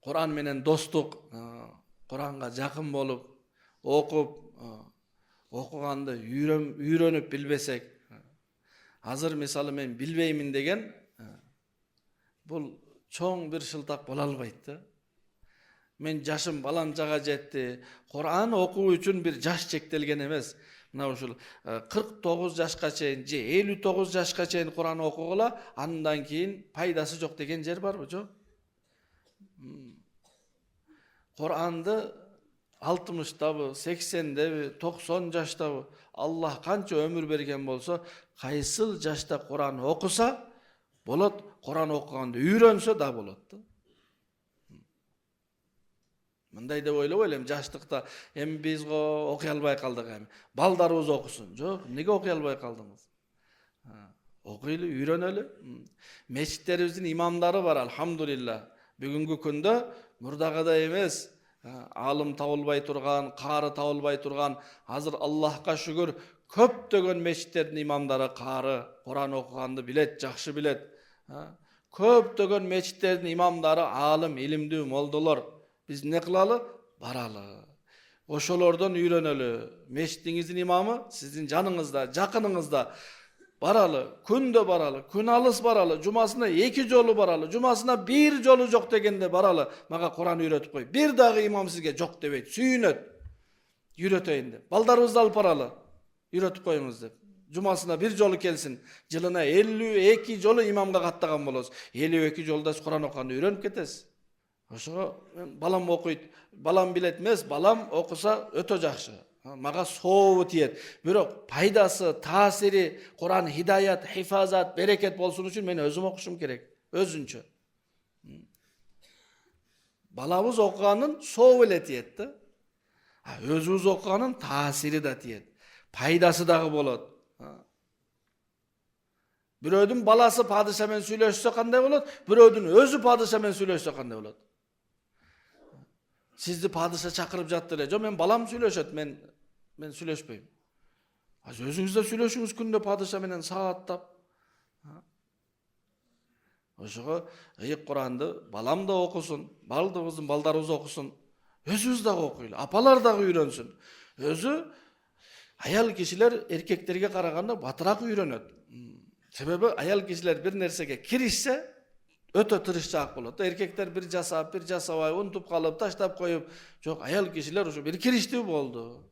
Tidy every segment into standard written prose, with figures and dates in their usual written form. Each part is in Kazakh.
Kur'an menen dostuk, Kur'an'a jakın bolup, okup, okuganды үйрөнүp bilbesek, hazır misалы men bilbeymin degen, bul çoğun bir şıltak bola albayt da. Men жашым баланчага жетти. Kur'an окуу үчүн bir жаш чектелген эмес. Мына ушул 49 жашка чейин же 59 жашка чейин Kur'an окугула, андан кийин пайдасы жок деген жер барбы? Жок. Kur'an'ды 60'dabы, 80'deби, 90 жаштабы, Allah kança ömür bergen bolsa, kayсыл жашта Kur'an okusa bolot, Kur'an okuganды үйрөнсө да болот да. Мындай деп ойлоп элем, жаштыкта эми биз окуй албай калдык эми. Балдарыбыз окусун. Жок, неге окуй албай калдыңыз? Окуйлу, үйрөнөлү. Мечиттерибиздин имамдары бар, алхамдулилла. Бүгүнкү күндө мурдагыдай эмес. Алым табылбай турган, кары табылбай турган, азыр Аллахка шүгүр көптөгөн мечиттердин имамдары кары, Кур'ан окуганды билет, жакшы билет. Көптөгөн мечиттердин имамдары алым, илимдүү молдолор. Biz ne kılalı? Baralı. Oşolordan үйрөнөлü. Meşittiğinizin imamı sizin canınızda, jakınыңızda. Baralı. Күндө baralı. Күн alыс baralı. Cumasına 2 jolu baralı. Cumasına 1 jolu jok degende baralı. Maga Kur'an үйrөтүп koy. Bir dagı imam sizge jok debeyt. Sүйünöt. Үйrөтөйүн деп. Baldarыбызды alıp baralı. Үйrөтүp koyuңuz деп. Cumasına 1 jolu kelsin. Жылына 52 jolu imamga kattagan bolosuz. 52 jolda Kur'an okuganda үйрөнүp ketesiz. Ошого балам окуйт, балам билет эмес, балам окуса өтө жакшы. Мага сообу тиет. Бирок пайдасы, таасири, Кур'ан хидаят, хифазат, берекет болсун үчүн мен өзүм окушум керек. Өзүнчө. Балабыз окуганын сообу эле тиет да. Өзүбүз окуганын таасири да тиет. Пайдасы дагы болот. Бирөөдүн баласы падыша менен сүйлөшсө кандай болот? Бирөөдүн өзү падыша менен сүйлөшсө кандай болот? Sizdi padişa çakırıp jattı ele. Jo men balam süйлөшөт, men süйлөшпөйм. Özüңüz de süйлөшүңүz күндө padişa менен сааттап. Ошого ыйык Куранды балам да окусун, балдыбыздын балдарыбыз окусун. Өзүбүз дагы окуйлу, апалар дагы үйрөнсүн. Өзү аял кишилер эркектерге караганда батыраак үйрөнөт. Себеби аял кишилер бир нерсеге киришсе өтө тырышчаак болот. Эркектер бир жасап, бир жасабай, унутуп калып, таштап коюп, жок, аял кишилер ушу бир кириштүү болду.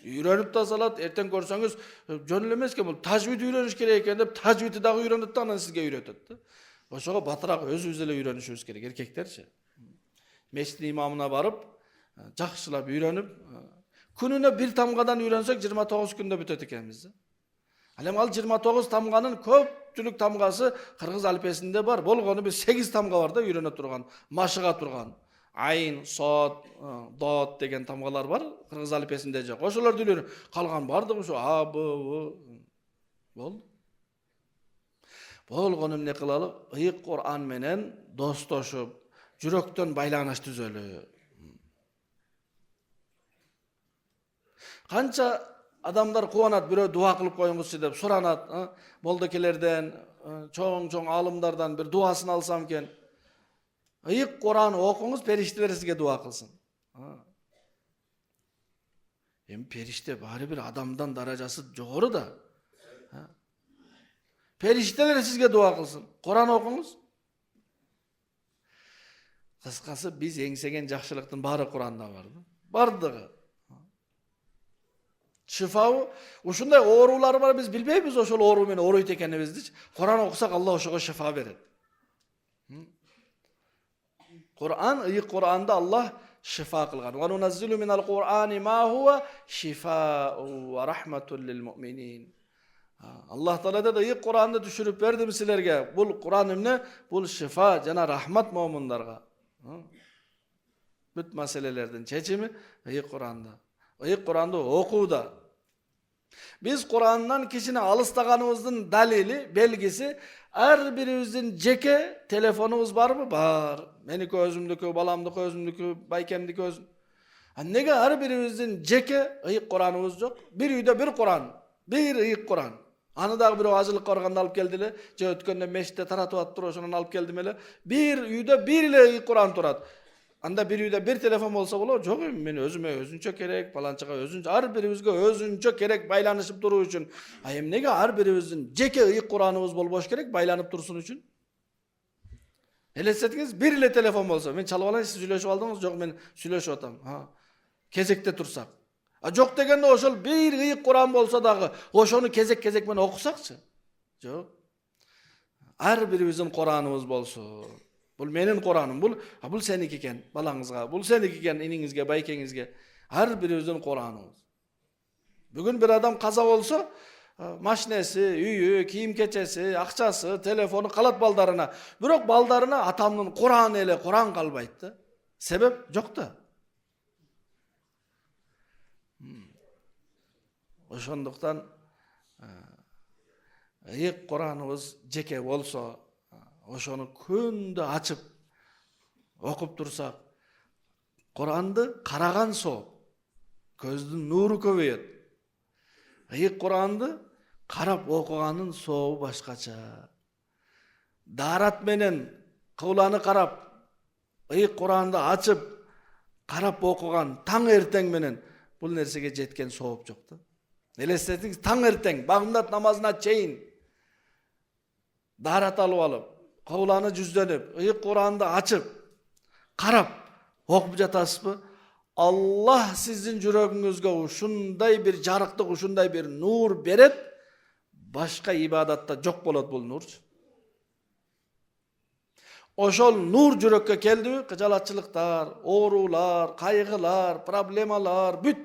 Үйрөнүп да салат, эртең көрсөңүз, жөн эле эмес экен, бул тажвид үйрөнүш керек экен деп, тажвидти дагы үйрөнөт да анан сизге үйрөтөт да. Ошого батыраак өзүбүз эле үйрөнүшүбүз керек, эркектерчи. Мечиттин имамына барып, жакшылап үйрөнүп, күнүнө бир тамгадан үйрөнсөк 29 күндө бүтөт экенбиз. Ал 29 тамганын көпчүлүк тамгасы кыргыз алфавитинде бар. Болгону бир 8 тамга бар да үйрөнө турган, машыга турган. Айн, сод, дот деген тамгалар бар. Кыргыз алфавитинде жок. Ошолорду үйлөнүп калган бардыгы ушу А, Б, В. Болду. Болгону эмне кылалы? Ыйык Кур'ан менен достошуп, жүрөктөн байланыш түзөлү. Канча adamlar kuvanat, biri dua kılıp koyungusu deyip soranat, boldakilerden, çoğun alımlardan bir duasını alsam ken, ıyık Kur'an okunuz, perişteler sizge dua kılsın. Hem perişte bari bir adamdan daracası joğru da. Perişteler sizge dua kılsın. Kur'an okunuz. Kıskası biz engsegen jakşılıktın bari Kur'an'da vardı. Bardığı. Şifaı, uşunday oğruları var biz bilbeymiz oşol oğru meni oğruyt ekenibizdi. Kur'an okusak Allah oşoga şifa verir. Kur'an, ıyık Kur'an'da Allah şifa kılgan. Ve nunazzilu minel Kur'ani ma huve şifa'u ve rahmetun lil mu'minin. Allah Teala da ıyık Kur'an'da düşürüp verdim silerge. Bul Kur'an'ım ne? Bul şifa, jana rahmat mu'minlarga. Büt meselelerden çeçimi ıyık Kur'an'da. Iyık Kur'an'da okuda. Biz Kur'an'dan kişini alыстаганыбыздын dalili, belgisi, her birimizin jeke telefonumuz var mı? Var. Meniki özümdükü, balamdыкı özümdükü, baykemdiki özüm. Nege her birimizin jeke ıyık Kur'anımız yok? Bir uyda bir Kur'an, bir ıyık Kur'an. Аны дагы бирөө ажылыкка барганда алып келди эле, же өткөндө мешитте таратып атыптыр, ошону алып келдим эле. Бир үйдө бир эле Кур'ан турат. Анда бир үйдө бир телефон болсо болобу? Жок, мен өзүмө өзүнчө керек, баланчага өзүнчө, ар бирибизге өзүнчө керек байланышып туруу үчүн. А эмнеге ар бирибиздин жеке ыйык Кур'аныбыз болбош керек байланып турсун үчүн? Элестетиңиз, бир эле телефон болсо, мен чалып алайын, сиз сүйлөшүп алдыңыз, жок, мен сүйлөшүп атам. Кезекте турсак. Жок дегенде ошол бир ыйык Кур'ан болсо дагы, ошону кезек менен окусакчы? Жок. Ар бирибиздин Кур'аныбыз болсун. Бул менин Кур'аным, бул сеники экен, балаңызга, бул сеники экен, иниңизге, байкеңизге. Ар бирибиздин Кур'аныбыз. Бүгүн бир адам каза болсо, машинеси, үйү, кийим кечеси, акчасы, телефону калат балдарына. Бирок балдарына атамдын Кур'аны эле Кур'ан калбайт да. Себеп жок да. Ошондуктан ыйык Кур'аныбыз жеке болсо, ошону күндө ачып окуп турсак, Кур'анды караган сооп, көздүн нуру көбөйөт. Ыйык Кур'анды карап окуганын сообу башкача. Даарат менен кыбланы карап, ыйык Кур'анды ачып карап окуган таң эртең менен бул нерсеге жеткен сооп жок да. Элестетиңиз, таң эртең багымдат намазына чейин даарат алып алып, кыбланы жүздөнүп, ыйык Кур'анды ачып карап окуп жатасызбы? Аллах сиздин жүрөгүңүзгө ушундай бир жарыктык, ушундай бир нур берет, башка ибадатта жок болот бул нур. Ошол нур жүрөккө келдиби, кыжалатчылыктар, оорулар, кайгылар, проблемалар бүт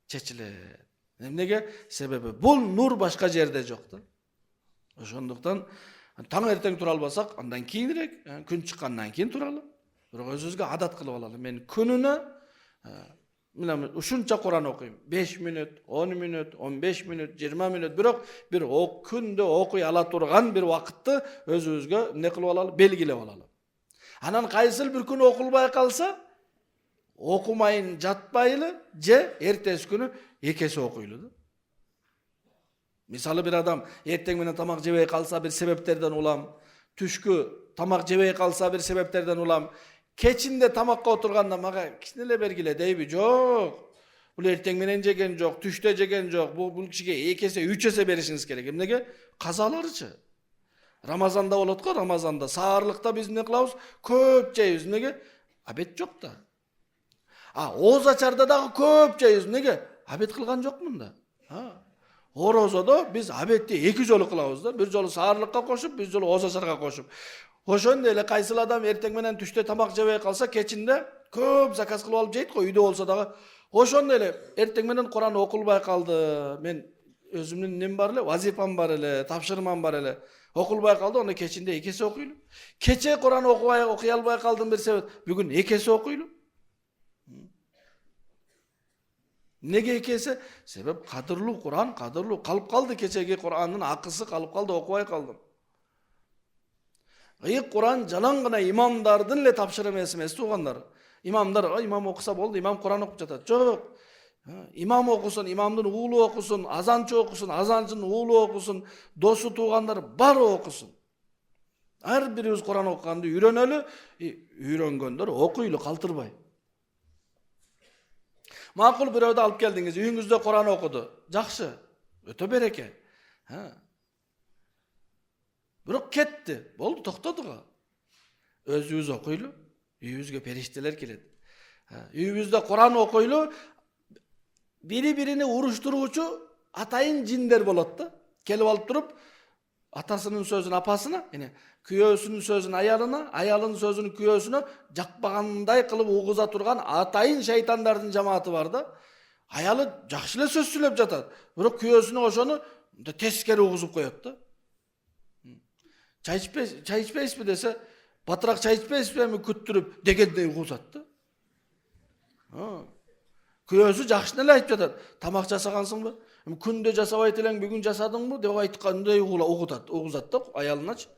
чечилет. Эмнеге? Себеби бул нур башка жерде жок да. Ошондуктан таң эртең тура албасак, андан кийинирээк, күн чыккандан кийин туралы. Бирок өзүбүзгө адат кылып алалы. Мен күнүнө ушунча Кур'ан окуйм. 5 мүнөт, 10 мүнөт, 15 мүнөт, 20 мүнөт. Бирок бир күндө окуй ала турган бир убакытты өзүбүзгө эмне кылып алалы? Белгилеп алалы. Анан кайсыл бир күн окулбай калса, окумайын жатпайлы, же эртеси күнү экеси окуйлу да. Мисалы бир адам эртең менен тамак жебей калса бир себептерден улам, түшкү тамак жебей калса бир себептерден улам, кечинде тамакка отурганда мага кичине эле бергиле дейби? Жок. Бул эртең менен жеген жок, түштө жеген жок. Бул кишиге 2 эсе, 3 эсе беришиңиз керек. Эмнеге? Казаларычы. Рамазанда болот го, Рамазанда. Саарлыкта биз эмне кылабыз? Көп жейбиз. Эмнеге? Абет жок да. Ооз ачарда дагы көп жейбиз. Эмнеге? Абет кылган жокмун да. Орозодо биз абетти 2 жолу кылабыз да. Бир жолу саарлыкка кошуп, бир жолу ооз ачарга кошуп. Ошондой эле кайсыл адам эртең менен түштө тамак жебей калса, кечинде көп заказ кылып алып жейт го, үйдө болсо дагы. Ошондой эле эртең менен Кур'ан окулбай калды. Мен өзүмдүн нем бар эле, вазифам бар эле, тапшырмам бар эле. Окулбай калды, аны кечинде 2 эсе окуйлу. Кече Кур'ан окуй албай калдым бир себеп, бүгүн 2 эсе окуйлу. Неге 2 эсе? Себеп кадырлуу Кур'ан, кадырлуу калып калды, кечеги Кур'андын акысы калып калды, окубай калдым. Ыйык Кур'ан жалаң гана имамдардын эле тапшырыгы эмес туугандар. Имамдар, имам окуса болду, имам Кур'ан окуп жатат. Жок. Имам окусун, имамдын уулу окусун, азанчы окусун, азанчынын уулу окусун, досу туугандар бары окусун. Ар бирибиз Кур'ан окуганды үйрөнөлү, үйрөнгөндөр окуйлу калтырбай. Макул бирөөдү алып келдиңиз, үйүңүздө Кур'ан окуду. Жакшы. Өтө береке. Бирок кетти. Болду, токтоду го. Өзүбүз окуйлу, үйүбүзгө периштелер келет. Үйүбүздө Кур'ан окуйлу, бири-бирини уруштуруучу атайын жиндер болот да. Келип алып туруп, атасынын сөзүн апасына, күйөөсүнүн сөзүн аялына, аялынын сөзүн күйөөсүнө жакпагандай кылып угуза турган атайын шейтандардын жамааты бар да. Аялы жакшы эле сөз сүйлөп жатат, бирок күйөөсүнө ошону тескери угузуп коет да. Чай ичпейсизби десе, батыраак чай ичпейсизби күттүрүп дегендей угузат да. Күйөөсү жакшы эле айтып жатат. Тамак жасагансыңбы? Күндө жасабайт элең, бүгүн жасадыңбы деп айткандай угузат да аялыначы.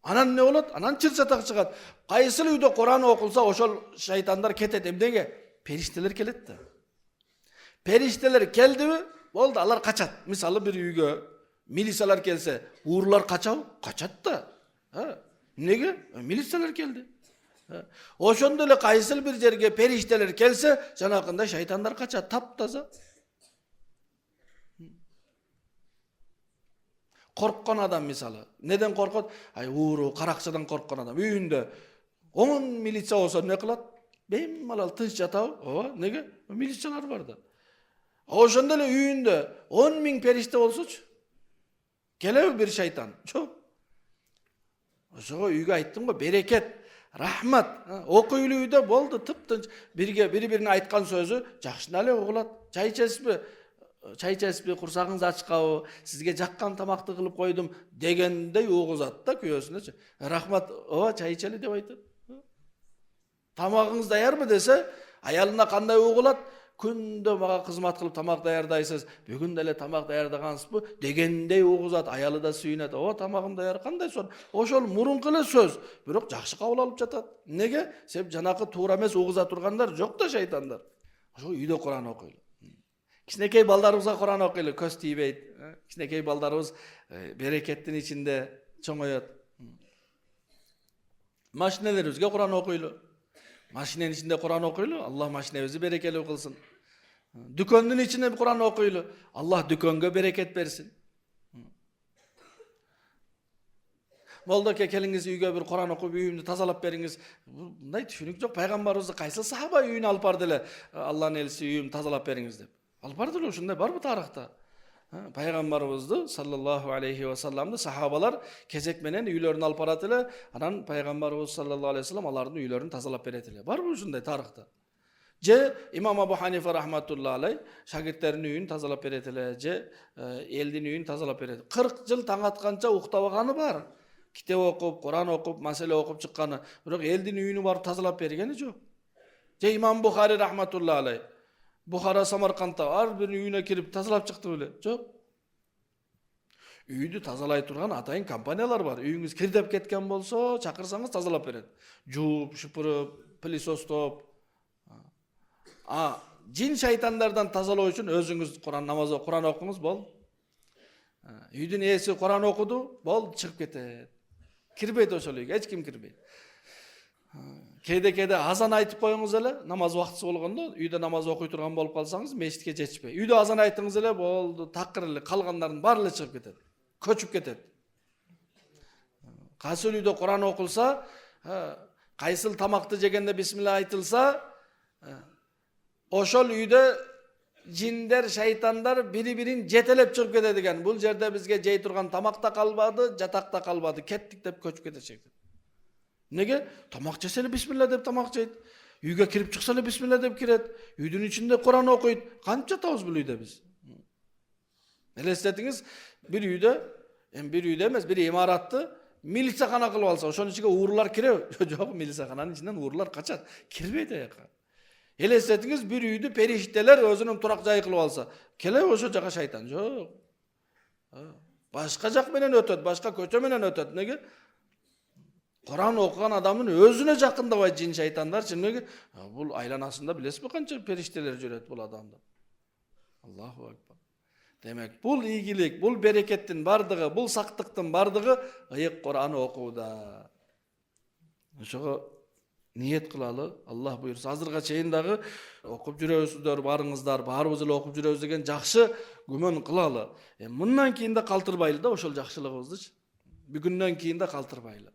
Анан не болот? Анан чыр-чатак чыгат. Кайсыл үйдө Кур'ан окулса, ошол шайтандар кетет. Эмнеге? Периштелер келет да. Периштелер келдиби? Boldu, alар kaçat. Misалы bir үйgө milisiyalar kelse, uğurlar kaçabı? Kaçat da. Nege? Milisiyalar keldi. Oşondo эле кайсыл bir жерге периштелер келсе, жанакындай шайтандар kaçat, таптаза. Korkkan adam misалы. Neden korkot? Ay uğuru, karakçıdan korkkan adam. Үйүндө 10 milisiya olsa ne kılat? Bemalal tınç jatağı. Ova, nege? Milisiyalar var da. Oşondo эле үйүндө 10.000 perişte olsuç. Kelebi bir şeytan. Çok. Oşogo үйgө ayттım go, bereket, rahmat. Okuyulu үйдө boldu, tıp-tınç. Biri-birine aytkan sözü жакшына эле угулат. Çay içesizби? Çay içesizbi, kursağınız açkabı, sizge jakkan tamakты kılıp koydum degендей угузат da köyösüne. Rahmat, ova çay içeli dep aytат. Tamagыңız dayarбы dese, ayalına kanday ugulat? Күндө мага кызмат кылып тамак даярдайсыз. Бүгүн деле тамак даярдагансызбы? Дегендей угузат, аялы да сүйүнөт. О, тамагым даяр, кандай сон? Ошол мурунку эле сөз, бирок жакшы кабыл алып жатат. Неге? Себеп жанакы туура эмес угуза тургандар жок да шайтандар. Ошо үйдө Куран окуйлу. Кичинекей балдарыбызга Куран окуйлу, көз тийбейт. Кичинекей балдарыбыз берекеттин ичинде чоңойот. Машинелерибизге Куран окуйлу. Maşinenin içinde Kur'an okuylu, Allah maşinemizi berekeli kılsın. Dükkanın içinde bir Kur'an okuylu, Allah dükkanına bereket versin. Moldaki keliniz uyga bir Kur'an okuyup uyumdu tazalap beriniz. Bunday düşünük yok. Peygamberimiz kaysı sahaba uyunu alıp bardılar. Allah'ın elçisi uyum tazalap beriniz dep. Alıp bardılar, şunday var mı tarihta? Peygamberimizdi sallallahu aleyhi ve sellem'di sahabalar kezek menen üylerini alıp baratılar. Anan Peygamberimiz sallallahu aleyhi ve sellem aların üylerini tazalap beretiler. Var mı şunday tarihta? Je İmam Abu Hanife rahmetullahi aleyh şagirdlerin üyünü tazalap beretiler. Je eldin üyünü tazalap beretiler. 40 yıl taң atkança uktavaganı var. Kitap okup, Kur'an okup, mesele okup çıkkanı. Biroq eldin üyünü barıp tazalap bergeni жоқ. Je İmam Bukhari rahmetullahi aleyh Bukhara Samarkandda har bir үйüne kirip tazalap çıktı öyle. Çok. Үйдү тазалай турган атайын компаниялар бар. Үйүңүз кирдеп кеткен болсо, чакырсаңыз тазалап берет. Жууп, шыпырып, пылесостоп. Жин шайтандардан тазалоо үчүн өзүңүз Куран окуңуз бол. Үйдүн ээси Куран окуду, бол чыгып кетет. Кирбейт ошол үйгө, эч ким кирбейт. Кейде азан айтып коюңуз эле, намаз убактысы болгондо, үйдө намаз окуй турган болуп калсаңыз, мешитке жетишпей. Үйдө азан айтыңыз эле, болду, такыр эле, калгандардын баары эле чыгып кетет. Көчүп кетет. Кайсыл үйдө Куран окулса, кайсыл тамакты жегенде бисмилла айтылса, ошол үйдө жиндер, шайтандар бири-бирин жетелеп чыгып кетет экен. Бул жерде бизге жей турган тамак да калбады, жатак да калбады, кеттик деп көчүп кетешек. Неге? Тамак жесе эле бисмилла деп тамак жейт. Үйгө кирип чыкса эле бисмилла деп кирет. Үйдүн ичинде Куран окуйт. Канча жатабыз бул үйдө биз? Элестетиңиз, bir үйдө эмес, bir имаратты милисияхана кылып алса, ошонун ичине уурлар кирет. Жок, милисияхананын ичинен уурлар качат. Кирбейт аяка. Элестетиңиз, bir үйдү периштелер өзүнүн турак жайы кылып алса, келе ошо жака шайтан жок. Башка жак менен өтөт, башка көчө менен өтөт. Неге? Kur'an okuyan adamın özüne жақындабай жин шайтандар. Çünkü bu aylanasında bilesizmi kança perişteler жүрөт бұл adamda. Allahu Akbar. Demek бұл ийгилик, бұл берекеттин бардыгы, бұл сактыктын бардыгы ыйык Kur'an окууда. Ошого ниет кылалы, Аллах буйрса. Азырга чейин дагы окуп жүрөсүздөр, барыңыздар, баарыбыз эле окуп жүрөбүз деген жакшы күмөн кылалы. Мындан кийин да калтырбайлы да ошол жакшылыгыбызды. Бүгүндөн кийин да калтырбайлы.